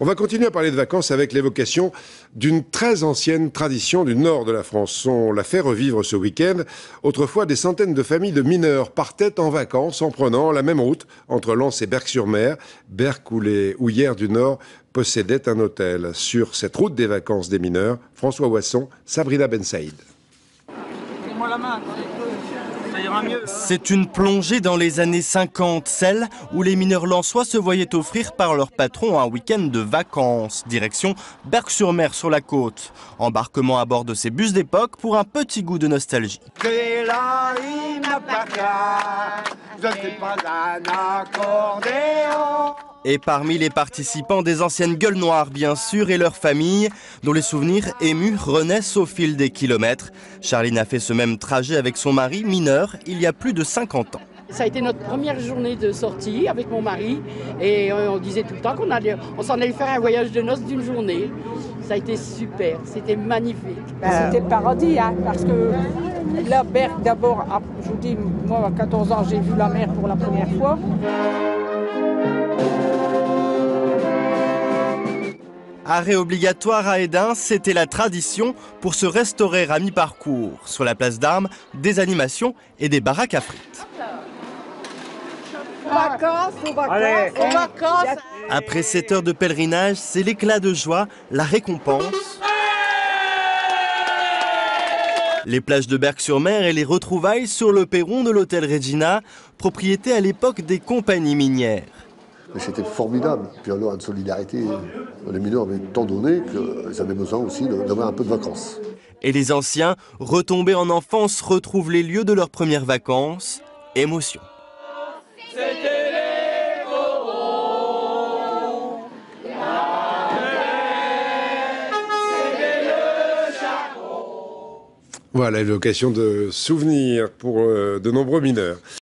On va continuer à parler de vacances avec l'évocation d'une très ancienne tradition du nord de la France. On l'a fait revivre ce week-end. Autrefois, des centaines de familles de mineurs partaient en vacances en prenant la même route entre Lens et Berck-sur-Mer. Berck où les houillères du Nord possédaient un hôtel. Sur cette route des vacances des mineurs, François Wasson, Sabrina Ben Saïd. Moi la main, ça ira mieux. C'est une plongée dans les années 50, celle où les mineurs lensois se voyaient offrir par leur patron un week-end de vacances. Direction Berck-sur-Mer sur la côte. Embarquement à bord de ces bus d'époque pour un petit goût de nostalgie. C'est là, il m'appartient, je ne suis pas un accordéon. Et parmi les participants, des anciennes gueules noires bien sûr et leurs familles, dont les souvenirs émus renaissent au fil des kilomètres. Charline a fait ce même trajet avec son mari, mineur, il y a plus de 50 ans. Ça a été notre première journée de sortie avec mon mari et on disait tout le temps qu'on s'en allait faire un voyage de noces d'une journée. Ça a été super, c'était magnifique. C'était le paradis, hein, parce que la Berck d'abord, je vous dis, moi à 14 ans j'ai vu la mer pour la première fois. Arrêt obligatoire à Edin, c'était la tradition pour se restaurer à mi-parcours. Sur la place d'Armes, des animations et des baraques à frites. Vacances. Après 7 heures de pèlerinage, c'est l'éclat de joie, la récompense. Les plages de Berck-sur-Mer et les retrouvailles sur le perron de l'hôtel Regina, propriété à l'époque des compagnies minières. C'était formidable. Puis alors, une solidarité, les mineurs avaient tant donné qu'ils avaient besoin aussi d'avoir un peu de vacances. Et les anciens, retombés en enfance, retrouvent les lieux de leurs premières vacances. Émotion. Voilà, l'occasion de souvenirs pour de nombreux mineurs.